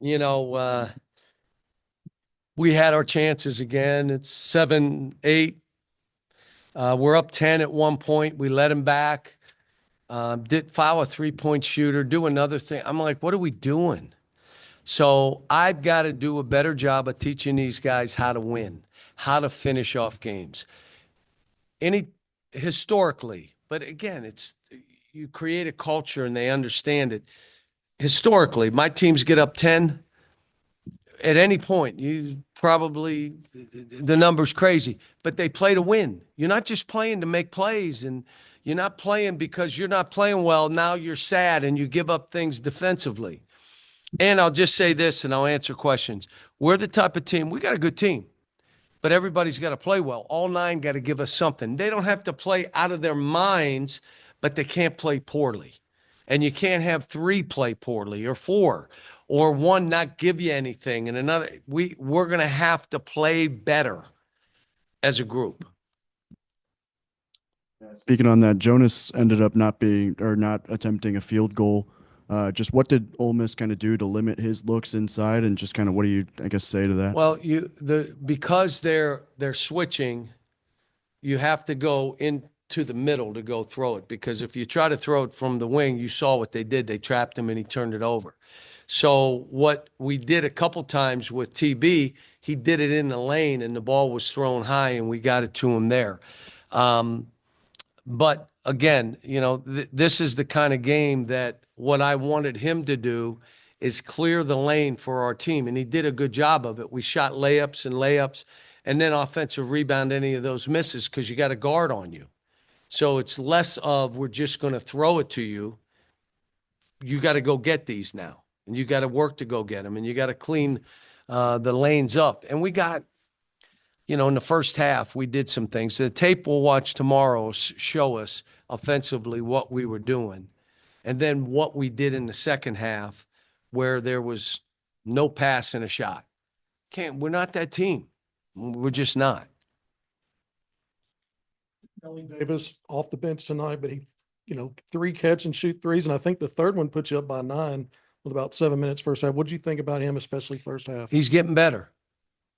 you know, we had our chances again. It's 7-8. We're up 10 at one point. We let him back. Did foul a 3-point shooter, do another thing. I'm like, what are we doing? So I've got to do a better job of teaching these guys how to win, how to finish off games. Any historically, but again, it's you create a culture and they understand it. Historically, my teams get up 10 at any point. You probably the number's crazy, but they play to win. You're not just playing to make plays, and you're not playing because you're not playing well. Now you're sad and you give up things defensively. And I'll just say this and I'll answer questions. We're the type of team, we got a good team, but everybody's got to play well. All nine got to give us something. They don't have to play out of their minds, but they can't play poorly. And you can't have three play poorly or four or one not give you anything and another. We're going to have to play better as a group. Speaking on that, Jonas ended up not attempting a field goal. Just what did Ole Miss kind of do to limit his looks inside, and just kind of what do you, I guess, say to that? Well, because they're switching, you have to go into the middle to go throw it, because if you try to throw it from the wing, you saw what they did. They trapped him and he turned it over. So what we did a couple times with TB, he did it in the lane and the ball was thrown high and we got it to him there. But again, this is the kind of game that what I wanted him to do is clear the lane for our team. And he did a good job of it. We shot layups and then offensive rebound any of those misses because you got a guard on you. So it's less of we're just going to throw it to you. You got to go get these now. And you got to work to go get them. And you got to clean the lanes up. And we got, in the first half, we did some things. The tape we'll watch tomorrow show us offensively what we were doing. And then what we did in the second half where there was no pass and a shot. We're not that team. We're just not. Kelly Davis off the bench tonight, but he, three catch and shoot threes. And I think the third one put you up by 9 with about 7 minutes first half. What did you think about him, especially first half? He's getting better.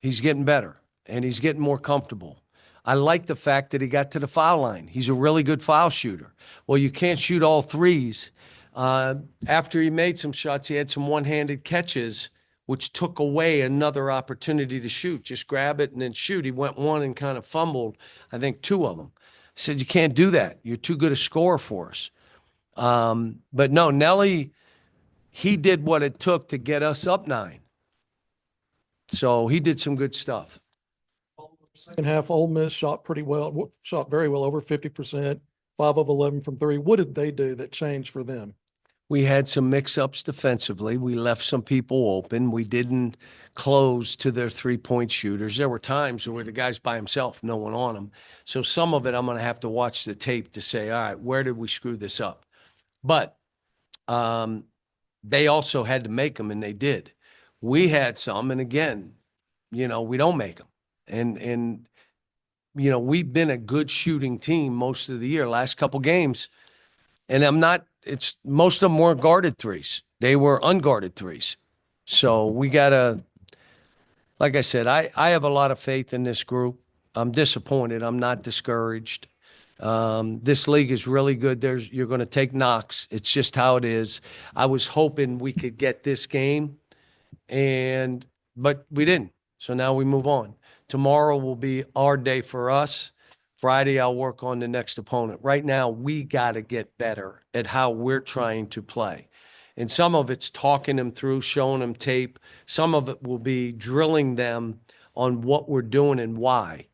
He's getting better and he's getting more comfortable. I like the fact that he got to the foul line. He's a really good foul shooter. Well, you can't shoot all threes. After he made some shots, he had some one-handed catches, which took away another opportunity to shoot. Just grab it and then shoot. He went one and kind of fumbled, I think, 2 of them. I said, you can't do that. You're too good a scorer for us. But no, Nelly, he did what it took to get us up 9. So he did some good stuff. Second half, Ole Miss shot pretty well, shot very well, over 50%, 5 of 11 from 3. What did they do that changed for them? We had some mix-ups defensively. We left some people open. We didn't close to their three-point shooters. There were times where the guy's by himself, no one on him. So some of it I'm going to have to watch the tape to say, all right, where did we screw this up? But they also had to make them, and they did. We had some, and again, we don't make them. And we've been a good shooting team most of the year, last couple games. And it's most of them weren't guarded threes. They were unguarded threes. So we got to, like I said, I have a lot of faith in this group. I'm disappointed. I'm not discouraged. This league is really good. You're going to take knocks. It's just how it is. I was hoping we could get this game, but we didn't. So now we move on. Tomorrow will be our day for us. Friday, I'll work on the next opponent. Right now, we got to get better at how we're trying to play. And some of it's talking them through, showing them tape. Some of it will be drilling them on what we're doing and why.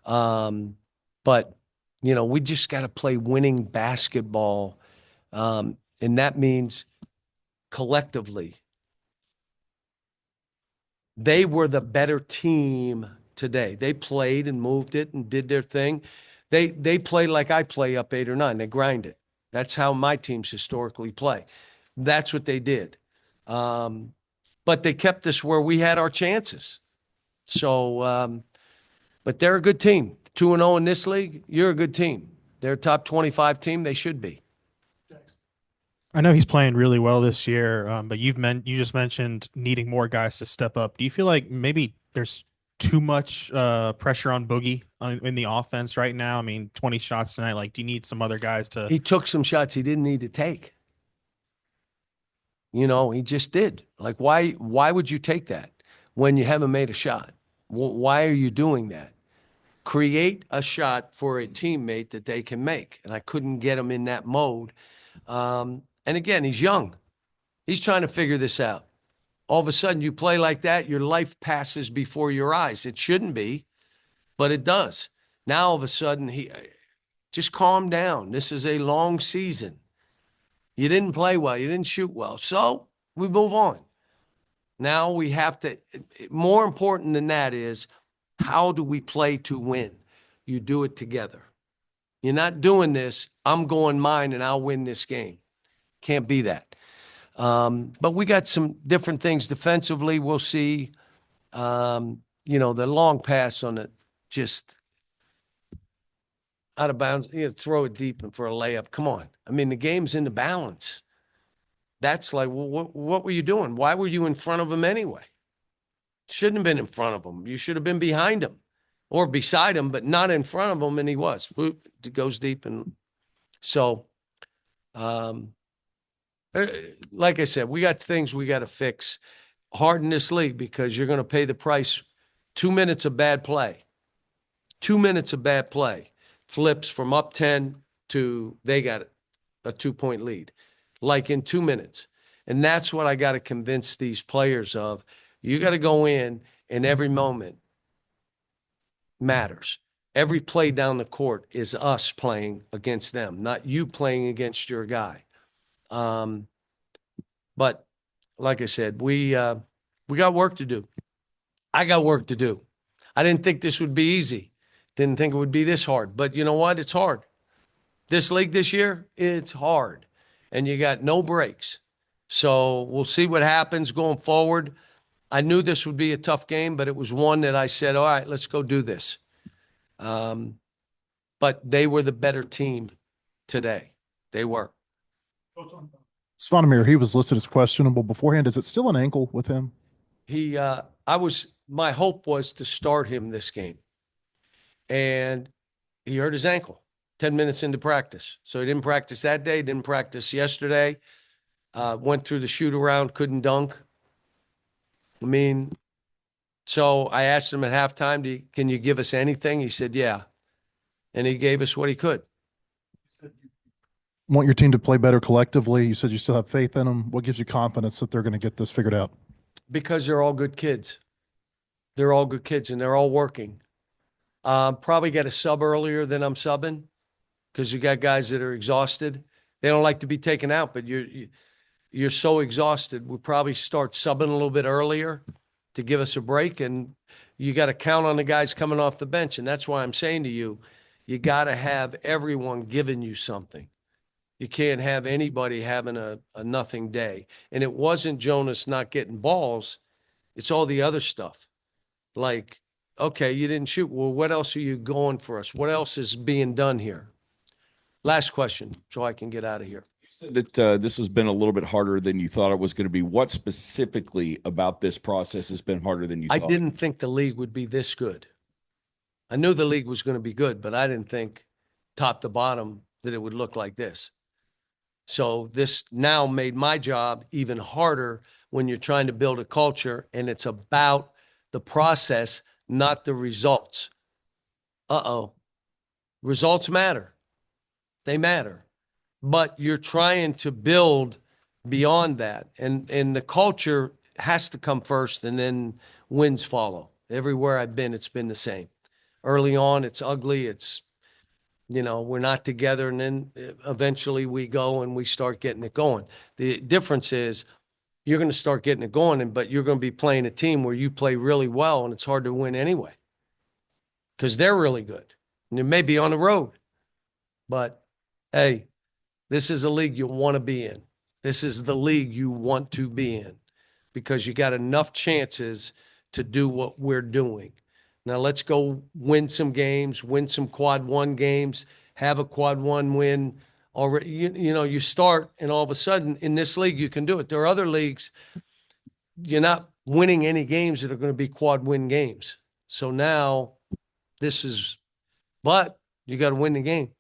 But, we just got to play winning basketball. And that means collectively. They were the better team today. They played and moved it and did their thing. They play like I play up 8 or 9. They grind it. That's how my teams historically play. That's what they did. But they kept us where we had our chances. So, but they're a good team. 2-0 in this league, you're a good team. They're a top 25 team. They should be. I know he's playing really well this year, but you just mentioned needing more guys to step up. Do you feel like maybe there's too much pressure on Boogie in the offense right now? I mean, 20 shots tonight. Like, do you need some other guys to? He took some shots he didn't need to take. He just did. Like, why would you take that when you haven't made a shot? Why are you doing that? Create a shot for a teammate that they can make. And I couldn't get him in that mode. And again, he's young. He's trying to figure this out. All of a sudden, you play like that, your life passes before your eyes. It shouldn't be, but it does. Now, all of a sudden, he just calm down. This is a long season. You didn't play well. You didn't shoot well. So we move on. Now we have to, more important than that is, how do we play to win? You do it together. You're not doing this, I'm going mine and I'll win this game. Can't be that. But we got some different things defensively. We'll see. The long pass on it, just out of bounds, throw it deep and for a layup. Come on. I mean, the game's in the balance. That's like, well, what were you doing? Why were you in front of him anyway? Shouldn't have been in front of him. You should have been behind him or beside him, but not in front of him. And he was. It goes deep. And so, like I said, we got things we got to fix hard in this league because you're going to pay the price. 2 minutes of bad play. 2 minutes of bad play flips from up 10 to they got a 2-point lead, like in 2 minutes. And that's what I got to convince these players of. You got to go in and every moment matters. Every play down the court is us playing against them, not you playing against your guy. But like I said, we got work to do. I got work to do. I didn't think this would be easy. Didn't think it would be this hard. But you know what? It's hard. This league this year, it's hard. And you got no breaks. So we'll see what happens going forward. I knew this would be a tough game, but it was one that I said, all right, let's go do this. But they were the better team today. They were. Svanamir, he was listed as questionable beforehand. Is it still an ankle with him? My hope was to start him this game. And he hurt his ankle 10 minutes into practice. So he didn't practice that day, didn't practice yesterday. Went through the shoot around, couldn't dunk. I mean, so I asked him at halftime, can you give us anything? He said, yeah. And he gave us what he could. Want your team to play better collectively? You said you still have faith in them. What gives you confidence that they're going to get this figured out? Because they're all good kids. They're all good kids, and they're all working. Probably got a sub earlier than I'm subbing because you got guys that are exhausted. They don't like to be taken out, but you're so exhausted. We'll probably start subbing a little bit earlier to give us a break, and you got to count on the guys coming off the bench. And that's why I'm saying to you, you got to have everyone giving you something. You can't have anybody having a nothing day. And it wasn't Jonas not getting balls. It's all the other stuff. Like, okay, you didn't shoot. Well, what else are you going for us? What else is being done here? Last question, so I can get out of here. You said that this has been a little bit harder than you thought it was going to be. What specifically about this process has been harder than you thought? I didn't think the league would be this good. I knew the league was going to be good, but I didn't think top to bottom that it would look like this. So this now made my job even harder when you're trying to build a culture, and it's about the process, not the results. Results matter. They matter. But you're trying to build beyond that. And the culture has to come first, and then wins follow. Everywhere I've been, it's been the same. Early on, it's ugly. It's, we're not together, and then eventually we go and we start getting it going. The difference is you're going to start getting it going, but you're going to be playing a team where you play really well, and it's hard to win anyway because they're really good. And it may be on the road. But, hey, this is a league you want to be in. This is the league you want to be in because you got enough chances to do what we're doing. Now let's go win some games, win some quad one games, have a quad one win already, you know, you start and all of a sudden in this league, you can do it. There are other leagues, you're not winning any games that are going to be quad win games. So now this is, but you got to win the game.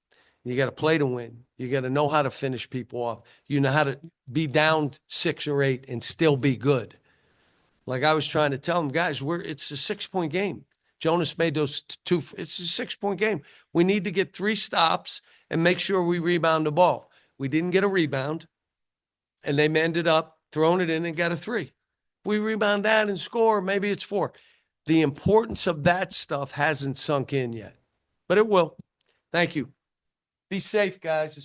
You got to play to win. You got to know how to finish people off. You know how to be down 6 or 8 and still be good. Like I was trying to tell them, guys, it's a 6-point game. Jonas made those two. It's a 6-point game. We need to get 3 stops and make sure we rebound the ball. We didn't get a rebound, and they ended up throwing it in and got a 3. If we rebound that and score, maybe it's 4. The importance of that stuff hasn't sunk in yet, but it will. Thank you. Be safe, guys.